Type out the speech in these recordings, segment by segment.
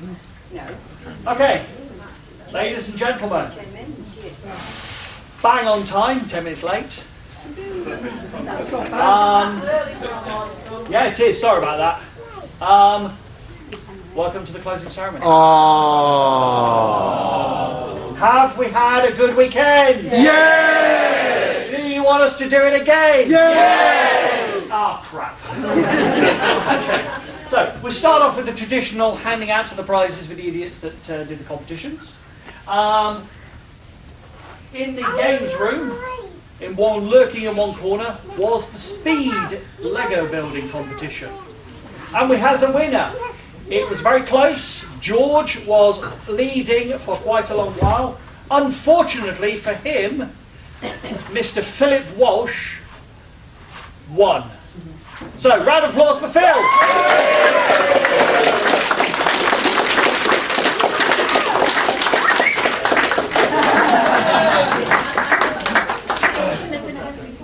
No. Okay, ladies and gentlemen, bang on time, 10 minutes late. Yeah, it is, sorry about that. Welcome to the closing ceremony. Oh. Have we had a good weekend? Yes! Do you want us to do it again? Yes! Ah, crap. Okay. So, we'll start off with the traditional handing out of the prizes for the idiots that did the competitions. In the games room, lurking in one corner, was the Speed Lego building competition. And we had a winner. It was very close. George was leading for quite a long while. Unfortunately for him, Mr. Philip Walsh won. So, round of applause for Phil.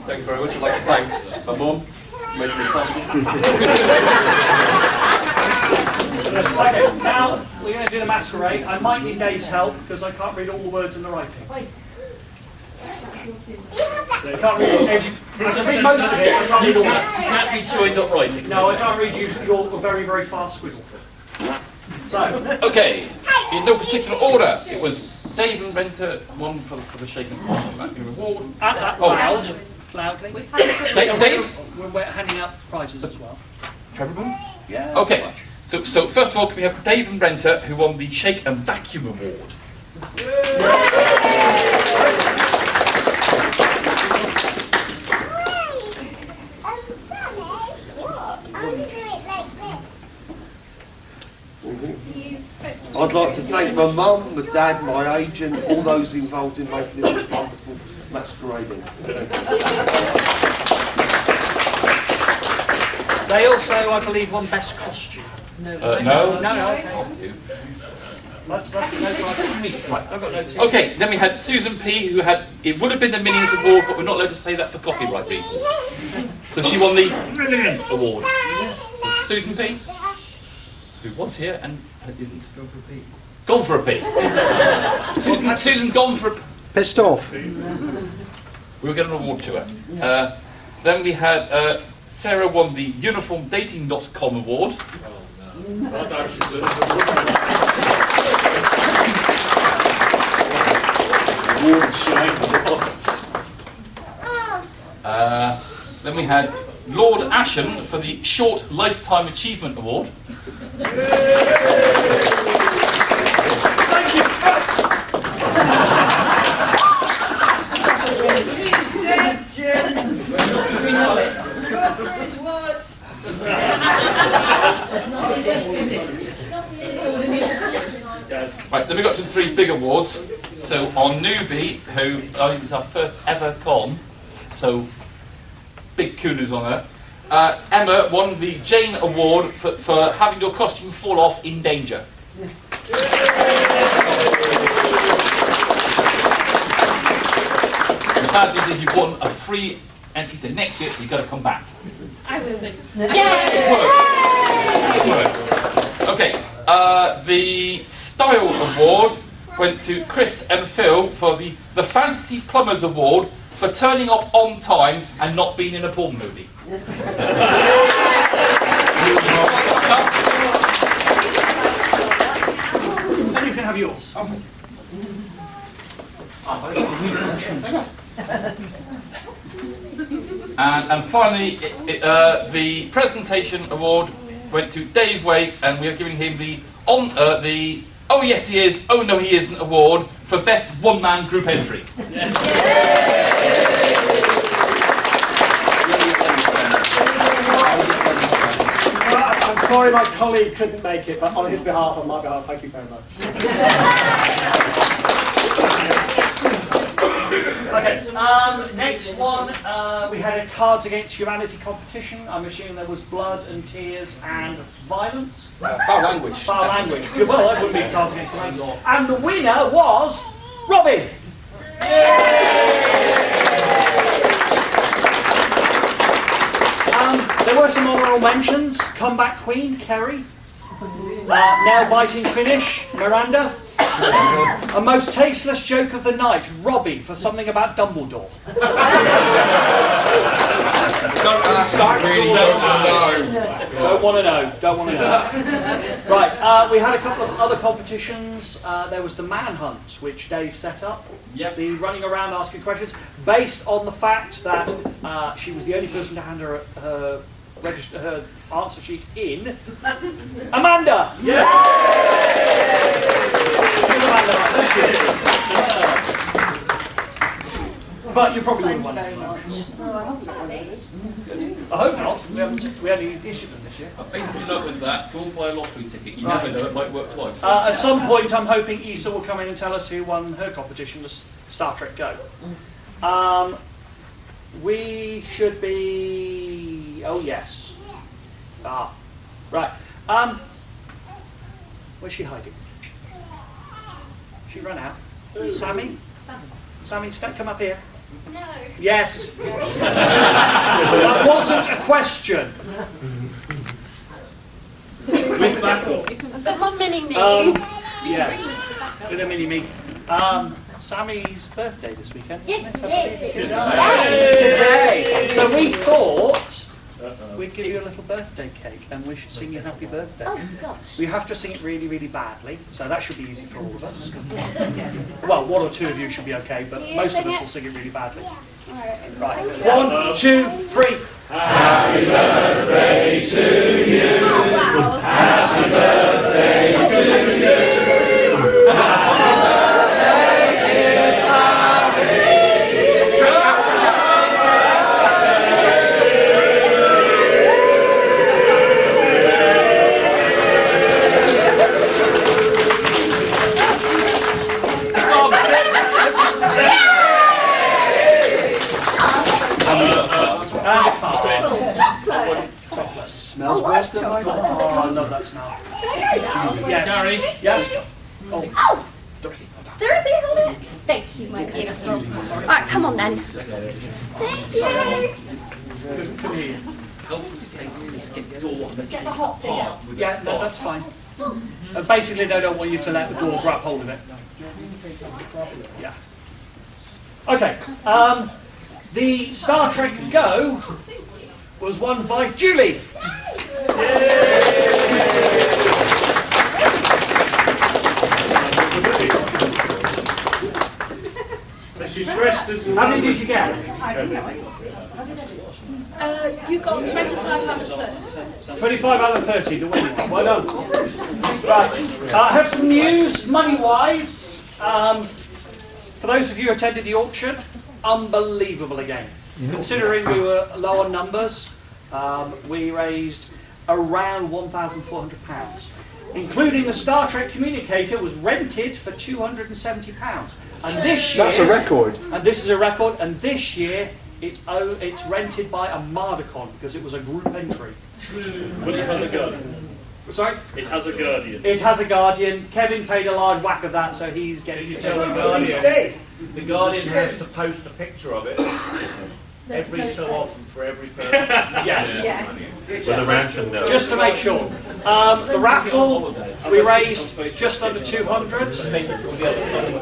Thank you very much. I'd like to thank my mum for making it possible. Okay, now we're going to do the masquerade. I might need Dave's help because I can't read all the words in the writing. I can't read I can read most of it. I can't read all of it. You can't read joined up writing. No, I can't read your very, very fast squizzle. So, okay, in no particular order, it was Dave and Renter won for the Shaken Reward. at that loudly. Dave? We're handing out prizes as well. For everyone? Yeah. Okay. So first of all, can we have Dave and Renter, who won the Shake and Vacuum Award? I'd like to thank my mum, my dad, my agent, all those involved in making this wonderful masquerading. They also, I believe, won best costume. No. No, okay. That's no time. Right, I've got notes here. Okay, then we had Susan P, who had, it would have been the Minions Award, but we're not allowed to say that for copyright reasons. So she won the Brilliant Award. Susan P, who was here and isn't. Gone for a P. Susan gone for a P. Pissed off. We'll get an award to her. Then we had Sarah won the UniformDating.com award. Then we had Lord Ashen for the Short Lifetime Achievement Award. Thank you. Right, then we got to the three big awards. So our newbie, who I think is our first ever con, so big kudos on her. Emma won the Jane Award for having your costume fall off in danger. The bad news is you've won a free entry to next year, so you've got to come back. I will. It works. Okay, the Style Award went to Chris and Phil for the Fantasy Plumbers Award for turning up on time and not being in a porn movie. And you can have yours. And finally, the Presentation Award went to Dave Wake, and we are giving him the Oh Yes He Is, Oh No He Isn't award for Best One-Man Group Entry. I'm sorry my colleague couldn't make it, but on his behalf, on my behalf, thank you very much. Okay, next one, we had a Cards Against Humanity competition. I'm assuming there was blood and tears and violence. Foul language. Foul language. Well, that wouldn't be Cards Against Humanity. And the winner was Robin. There were some honourable mentions. Comeback Queen, Kerry. Nail-biting finish, Miranda. A most tasteless joke of the night, Robbie, for something about Dumbledore. Don't want to know. Don't want to know. Right, we had a couple of other competitions. There was the manhunt, which Dave set up. Yep. The running around asking questions, based on the fact that she was the only person to hand her answer sheet in. Amanda! Yeah! But you probably wouldn't want it. I hope not. We only issued them this year. I basically like with that, go and buy a lottery ticket. You never know, it might work twice. At some point, I'm hoping Issa will come in and tell us who won her competition, the Star Trek Go. We should be... Oh, yes. Right. Where's she hiding? She ran out. Sammy? Sammy, come up here. No. Yes. That wasn't a question. I've got my mini-me. Yes. Little mini-me. Sammy's birthday this weekend. Yes, isn't it? it is. It's today. So we thought we'd give you a little birthday cake and we should sing you happy birthday. Oh, gosh. We have to sing it really, really badly, so that should be easy for all of us. Well, one or two of you should be okay, but most of us will sing it really badly. Right. 1, 2, 3. Happy birthday to you. Oh, wow. Happy birthday to you. Happy birthday, dear Sammy. Smells worse than mine. Oh, I love that smell. Yes. Gary? Yes. Oh, Dorothy, hold it. Thank you, my beautiful. Right, come on then. Thank you. Come here. Help us say this, get the door. Get the hot thing out. Yeah, no, that's fine. Basically, they don't want you to let the door grab hold of it. Yeah. Okay. The Star Trek Go was won by Julie. How many did you get? You got 25 out of 30. 25 out of 30, the winning one. Well done. Right. I have some news, money-wise. For those of you who attended the auction, unbelievable again. Considering we were low on numbers, we raised around £1,400, including the Star Trek communicator was rented for £270. And this year, that's a record. And this is a record. And this year, it's rented by Armadacon because it was a group entry. But it has a guardian. Sorry? It has a guardian. It has a guardian. Kevin paid a large whack of that, so he's getting it. The Guardian has to post a picture of it every so often for every person. Yes. Yeah. With a ransom note. Just to make sure. The raffle, we raised just under 200.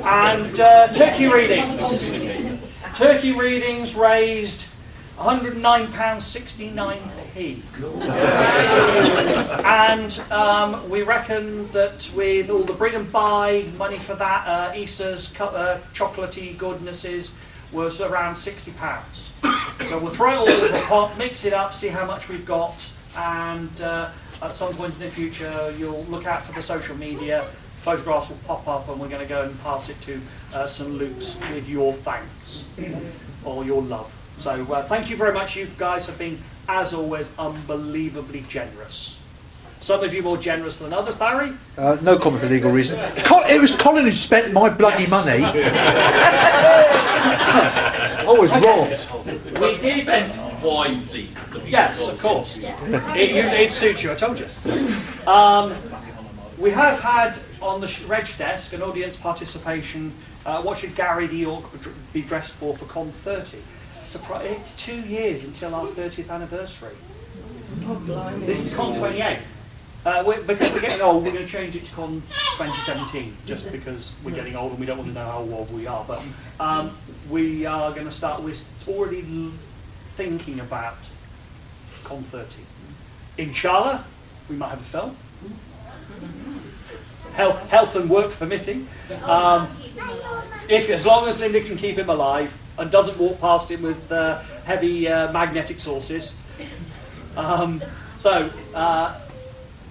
And turkey readings. Turkey readings raised £109.69p. And we reckon that with all the bring and buy money for that, Issa's chocolatey goodnesses was around £60. So we'll throw it all into a pot, mix it up, see how much we've got, and at some point in the future you'll look out for the social media. Photographs will pop up and we're going to go and pass it to St Luke's with your thanks or your love. So thank you very much. You guys have been, as always, unbelievably generous. Some of you more generous than others. Barry? No comment for legal reason. It was Colin who spent my bloody money. I was robbed. We did wisely. Yes, of course. Yes. It suits you, I told you. We have had on the reg desk an audience participation. What should Gary the York be dressed for Con 30? It's 2 years until our 30th anniversary. This is Con 28. Because we're getting old, we're going to change it to Con 2017, just because we're getting old and we don't want to know how old we are. But we are going to start, we're already thinking about Con 30. Inshallah, we might have a film. Health and work permitting. As long as Linda can keep him alive and doesn't walk past him with heavy magnetic sources.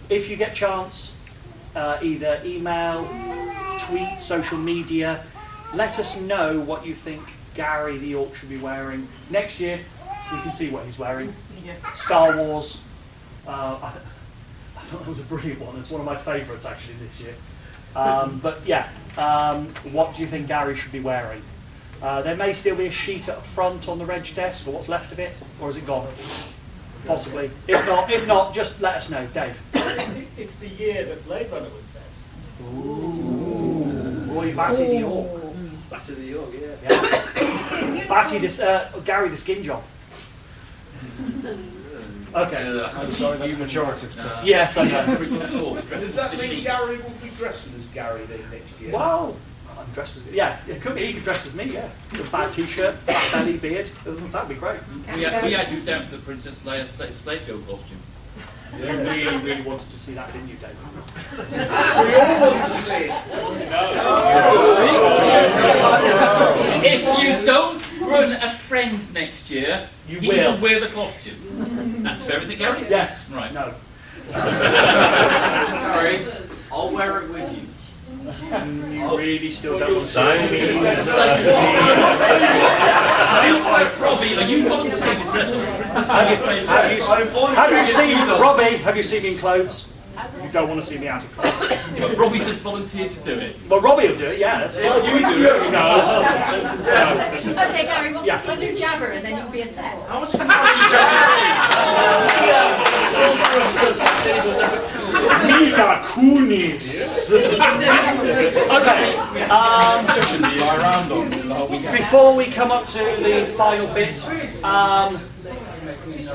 If you get a chance, either email, tweet, social media, let us know what you think Gary the Orc should be wearing. Next year, we can see what he's wearing. Star Wars. I thought that was a brilliant one. It's one of my favourites actually this year. But yeah, what do you think Gary should be wearing? There may still be a sheet up front on the reg desk, or what's left of it, or is it gone? Possibly. If not, just let us know, Dave. It's the year that Blade Runner was set. Ooh. Roy Batty the Orc. Batty the Orc, yeah. Batty Gary the Skin Job. Okay. I'm sorry, that's pejorative term. Yes, I know. Does that mean Gary will be dressing as Gary then next year? Well, I'm dressed as it could be. He could dress as me. Yeah, with a bad t-shirt, fat belly, beard. That'd be great. We had you down for the Princess Leia slave girl costume. Yeah, you really wanted to see that, didn't you, Dave? We all want to see it. If you don't run a friend next year, he will wear the costume. That's fair, is it, Gary? Yes. Right. No. Alright, I'll wear it with you. You really still don't want to Sign see me. Robbie, are you volunteering to dress up? Have you seen Robbie? Have you seen me in clothes? You don't want to see me out of clothes. Yeah, but Robbie's just volunteered to do it. Well, Robbie will do it. Yeah, that's fine. You do it. No. Okay, Gary, we'll do Jabber and then you'll be a set. How much money are you Mila Kunis. Okay. Before we come up to the final bit,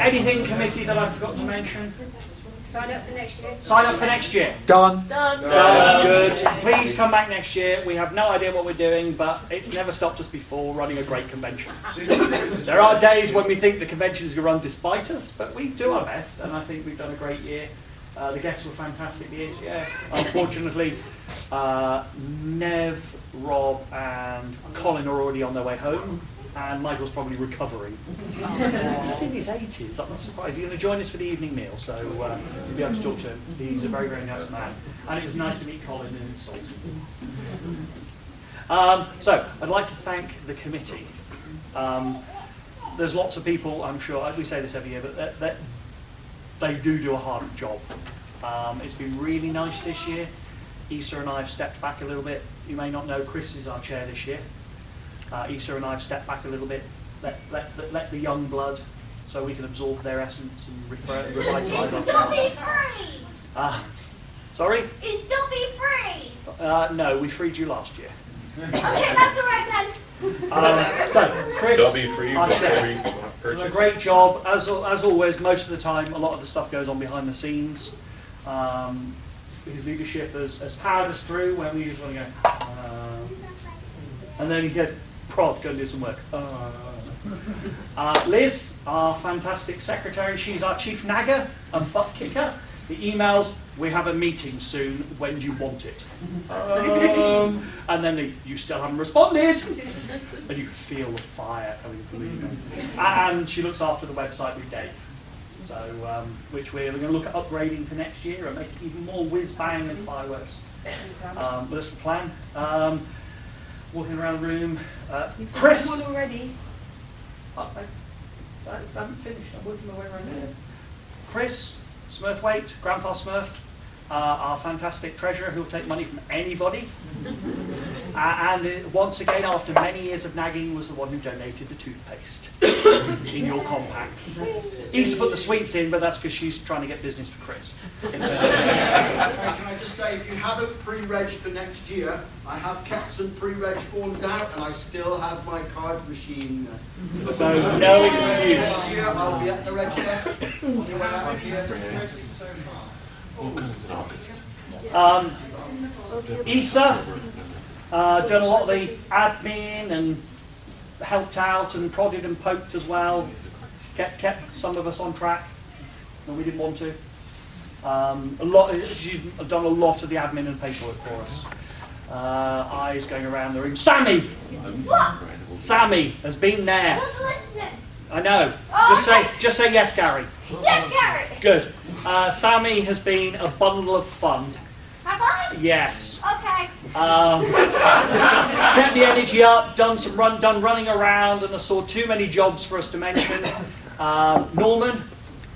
anything committee that I forgot to mention? Sign up for next year. Sign up for next year. Done. Done. Good. Please come back next year. We have no idea what we're doing, but it's never stopped us before running a great convention. There are days when we think the convention is going to run despite us, but we do our best, and I think we've done a great year. The guests were fantastic this year. Unfortunately, Nev, Rob, and Colin are already on their way home, and Michael's probably recovering. He's in his 80s. I'm not surprised. He's going to join us for the evening meal, so you'll be able to talk to him. He's a very, very nice man, and it was nice to meet Colin in Salt. So I'd like to thank the committee. There's lots of people, I'm sure. We say this every year, but they do a hard job. It's been really nice this year. Issa and I have stepped back a little bit. You may not know, Chris is our chair this year. Issa and I have stepped back a little bit, let the young blood, so we can absorb their essence and revitalise ourselves. Is Dobby free? Sorry? Is Dobby free? No, we freed you last year. Okay, that's all right then. So, Chris, Dobby free our before chair, we done a great job. As always, most of the time, a lot of the stuff goes on behind the scenes. His leadership has powered us through when we usually go, and then you get prod, go and do some work. Liz, our fantastic secretary, she's our chief nagger and butt kicker. The emails, we have a meeting soon, when do you want it? And then you still haven't responded, and you feel the fire coming from the email. And she looks after the website with Dave, so which we're going to look at upgrading for next year and make it even more whiz-bang and fireworks. But that's the plan. Walking around the room. Chris! One already. I haven't finished, I'm working my way around here. Chris Smurthwaite, Grandpa Smurf, our fantastic treasurer who will take money from anybody. And once again, after many years of nagging, was the one who donated the toothpaste in your compacts. Issa put the sweets in, but that's because she's trying to get business for Chris. Can I just say, if you haven't pre-regged for next year, I have kept some pre-reg forms out, and I still have my card machine. So no excuse. Next year, I'll be at the reg desk. Issa, done a lot of the admin and helped out and prodded and poked as well. Kept some of us on track when we didn't want to. She's done a lot of the admin and paperwork for us. Eyes going around the room. Sammy! What? Sammy has been there. I was listening. I know. Just say yes, Gary. Yes, Gary. Good. Sammy has been a bundle of fun. Have I? Yes. Okay. Kept the energy up. Done running around, and I saw too many jobs for us to mention. Norman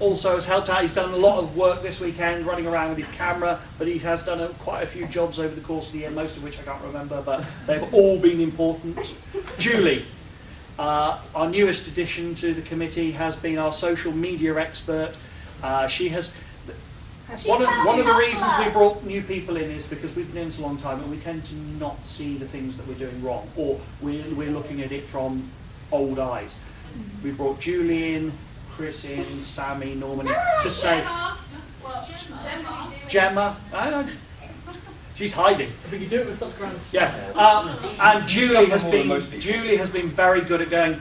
also has helped out. He's done a lot of work this weekend, running around with his camera, but he has done quite a few jobs over the course of the year, most of which I can't remember, but they've all been important. Julie, our newest addition to the committee, has been our social media expert. She has. One of the reasons we brought new people in is because we've been in this a long time and we tend to not see the things that we're doing wrong, or we're looking at it from old eyes. We brought Julie in, Chris in, Sammy, Norman in, to say... Gemma. I know. She's hiding. But you do it with such grand Yeah. And Julie has been very good at going,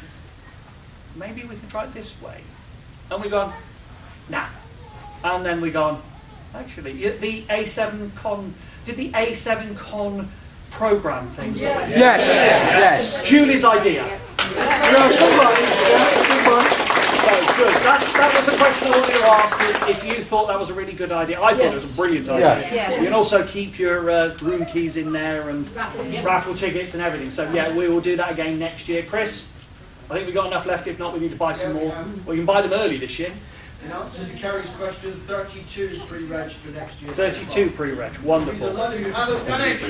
maybe we can try it this way. And we've gone, nah. And then we've gone, actually, the A7 Con, did the A7 Con program things? Yes. Yes. Julie's idea. So good. That was the question I wanted to ask, is if you thought that was a really good idea. I thought it was a brilliant idea. Yes. You can also keep your room keys in there and raffle tickets and everything. So yeah, we will do that again next year. Chris, I think we've got enough left. If not, we need to buy some more. Well, you can buy them early this year. In answer to Kerry's question, 32 is pre-reg for next year. 32 pre-reg. Wonderful. There's a lot of you haven't done it.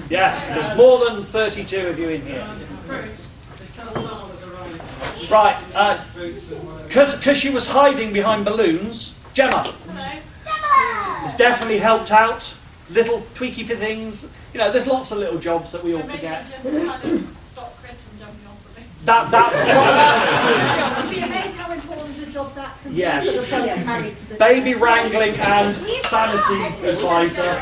Yes, there's more than 32 of you in here. Right, because she was hiding behind balloons, Gemma has definitely helped out. Little tweaky things. You know, there's lots of little jobs that we all forget. Just kind of stop Chris from jumping off something. That It'd be amazing how important a job that can yes. be for the person married to the Baby wrangling and sanity advisor.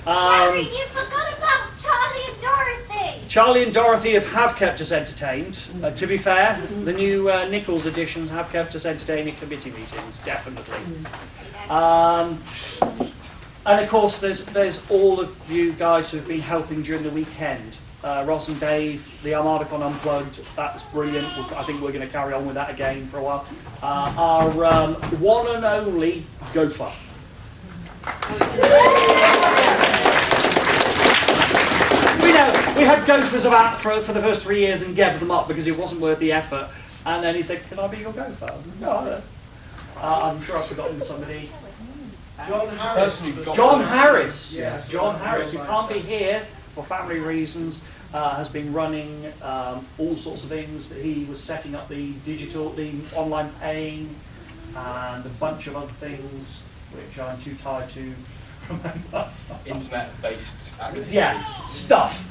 Harry, you forgot about Charlie and Dorothy. Charlie and Dorothy have kept us entertained. To be fair, the new Nichols editions have kept us entertained in committee meetings, definitely. And of course, there's all of you guys who have been helping during the weekend. Ross and Dave, the Armadacon Unplugged, that's brilliant. I think we're going to carry on with that again for a while. Our one and only gopher. We had gophers about for the first 3 years and gave them up because it wasn't worth the effort. And then he said, "Can I be your gopher?" No, I'm sure I've forgotten somebody. John Harris. Yes. John Harris, who can't be here for family reasons, has been running all sorts of things. He was setting up the online paying, and a bunch of other things which I'm too tired to remember. Internet-based activities. Yeah, stuff.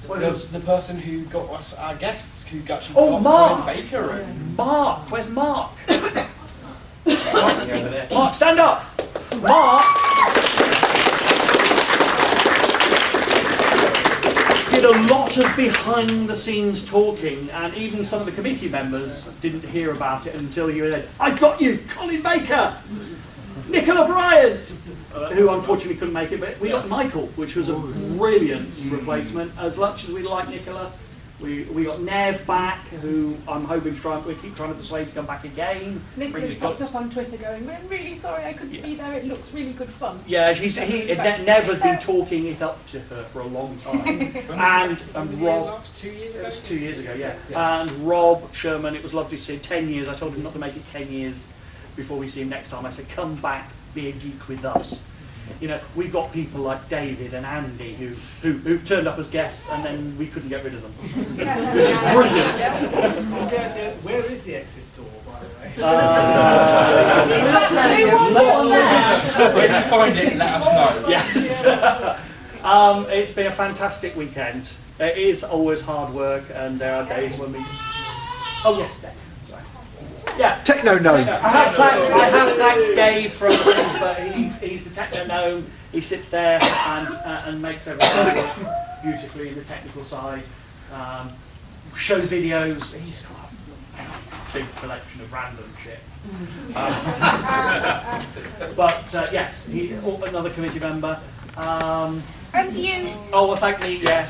The person who got us our guests, who actually got Mark Baker. And Mark, where's Mark? Mark, stand up. Mark did a lot of behind-the-scenes talking, and even some of the committee members didn't hear about it until you said, "I got you, Colin Baker, Nicola Bryant," who unfortunately couldn't make it, but we got Michael, which was a brilliant replacement. As much as we like Nicola, we got Nev back, who I'm hoping we keep trying to persuade to come back again. Nicholas popped up on Twitter going, "I'm really sorry I couldn't be there, it looks really good fun." Yeah, Nev has been talking it up to her for a long time. and Rob, 2 years ago? it was 2 years ago, yeah. And Rob Sherman, it was lovely to see him. 10 years, I told him not to make it 10 years before we see him next time. I said, "Come back, be a geek with us." You know, we've got people like David and Andy who've turned up as guests, and then we couldn't get rid of them, which is brilliant. Where is the exit door, by the way? When you find it, let us know. Yes. It's been a fantastic weekend. It is always hard work, and there are days when we... Oh yes, Dave. Sorry. Yeah. Techno gnome. I have thanked Dave from things, but he's the techno gnome. He sits there and makes everything work beautifully in the technical side. Shows videos. He's got a big collection of random shit. But yes, another committee member. And you. Oh, well, thank me, yes.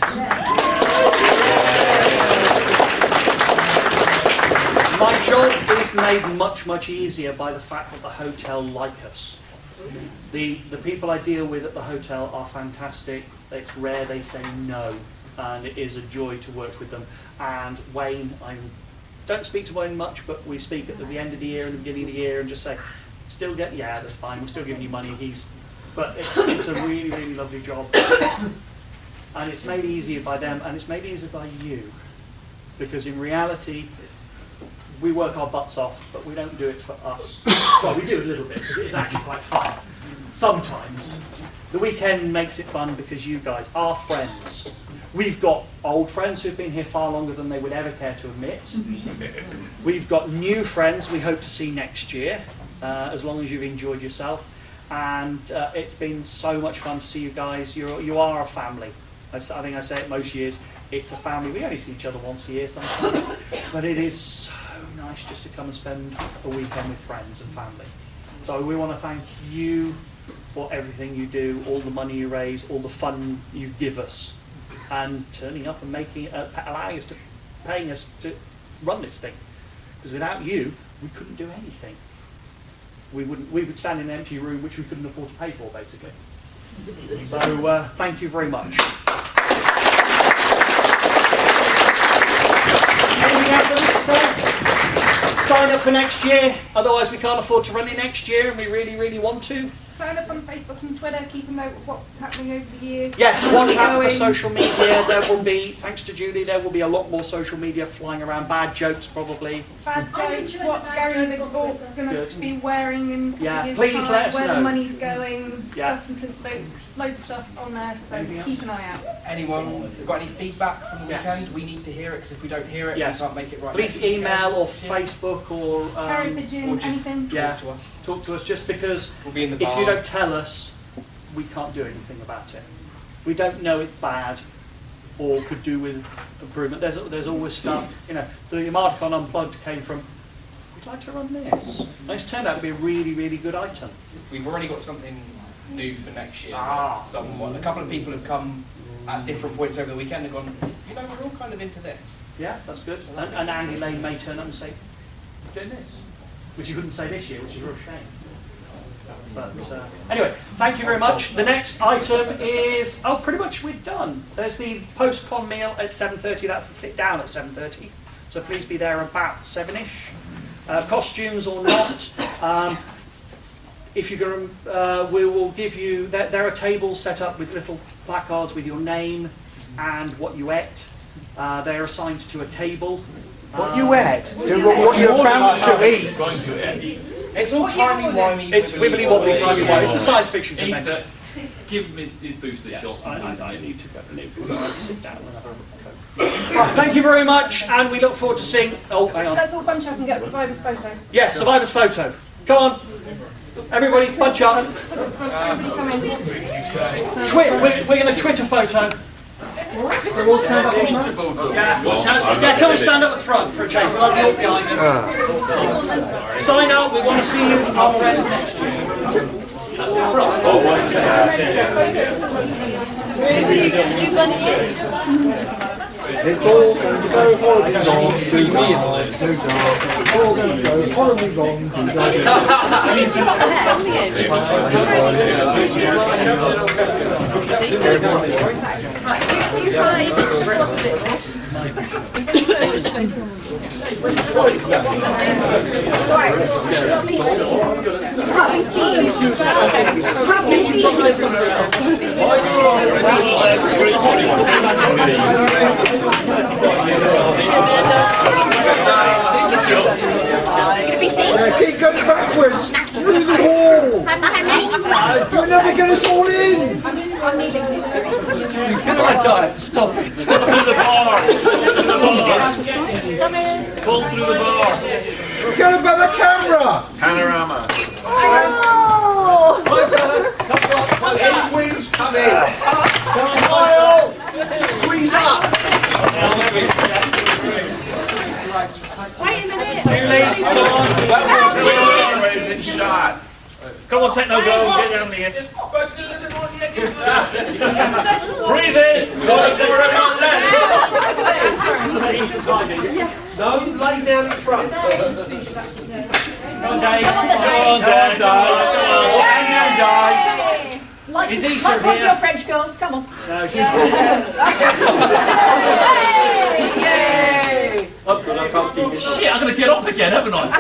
My job is made much, much easier by the fact that the hotel like us. The people I deal with at the hotel are fantastic. It's rare they say no, and it is a joy to work with them. And Wayne, I don't speak to Wayne much, but we speak at the end of the year and the beginning of the year and just say, yeah, that's fine, we're still giving you money. But it's a really, really lovely job. And it's made easier by them, and it's made easier by you. Because in reality, we work our butts off, but we don't do it for us. Well, we do a little bit, because it is actually quite fun. Sometimes. The weekend makes it fun because you guys are friends. We've got old friends who've been here far longer than they would ever care to admit. We've got new friends we hope to see next year, as long as you've enjoyed yourself. And it's been so much fun to see you guys. You are a family. I think I say it most years. It's a family. We only see each other once a year sometimes. But it is so nice just to come and spend a weekend with friends and family. So we want to thank you for everything you do, all the money you raise, all the fun you give us, and turning up and allowing us to, paying us to run this thing. Because without you, we couldn't do anything. We would stand in an empty room which we couldn't afford to pay for, basically. So thank you very much. Anything else I'd like to say? Sign up for next year, otherwise we can't afford to run it next year, and we really, really want to. Sign up on Facebook and Twitter, keep a note of what's happening over the year. Yes, watch out for the social media. There will be, thanks to Julie, there will be a lot more social media flying around. Bad jokes, probably. Bad jokes, what Gary McGawk's going to be wearing in yeah, please let us where know. the money's going, Yeah. stuff and loads of stuff on there, so keep an eye out. Anyone got any feedback from the weekend? We need to hear it, because if we don't hear it, we can't make it right. Please email or Facebook or Carry pigeon, or just anything. Talk to us, just because we'll be in the if bar. you don't tell us, we can't do anything about it. If we don't know it's bad or could do with improvement, there's always stuff. You know, the Armadacon Unplugged came from, we'd like to run this. And it's turned out to be a really, really good item. We've already got something new for next year. A couple of people have come at different points over the weekend and gone, you know, we're all kind of into this. Yeah, that's good. And Andy Lane may turn up and say, we're doing this. Which you couldn't say this year, which is a real shame. But anyway, thank you very much. The next item is, pretty much we're done. There's the post-con meal at 7:30. That's the sit-down at 7:30. So please be there about 7ish. Costumes or not. If you're going to, we will give you, there are tables set up with little placards with your name and what you ate. They're assigned to a table. What you ate? What you're about to eat? It's all timey-wimey. It's wibbly-wobbly, timey-wimey. It's a science fiction convention. Give him his booster shot. I need to go. I'll sit down and have a look. Right, thank you very much, and we look forward to seeing. Oh, hang on. Let's all bunch up and get a survivor's photo. Yes, survivor's photo. Come on, everybody, bunch up. We're going to Twitter photo. So we'll stand up on front? Yeah, come and stand up at the front for a change. We'll have you all behind us. Sign up, we want to see you, our friends next year. It's all going to go horribly wrong. It's all going to go horribly wrong. Keep going backwards through the wall. You'll never get us all in. Stop it. Through the bar. Pull through the bar. Forget about the camera! Panorama. Oh! Wings come in. Smile. Squeeze up. Wait a minute. Julie, come on. Everybody's in shot. Come on, Techno Girl, get down here. Breathe in. No, lay down in front. Come on, Dave. Come on, Dave. Come on, Dave. Come on, Dave. Like, Is Issa like one of here? your French girls, come on. No, she's Yay! Yay! Oh, God, I can't see this. Shit, I'm going to get off again, haven't I?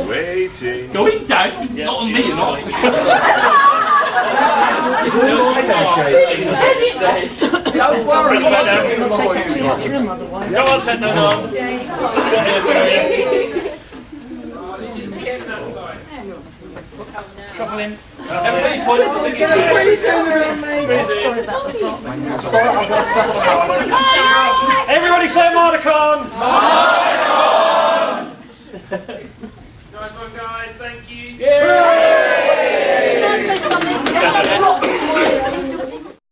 Waiting. Going down? Not on me, not. Don't worry. Come on, Techno Girl. Shuffle in. Everybody point. Everybody say Armadacon! Nice one, guys. Thank you. Yay! Can I say something?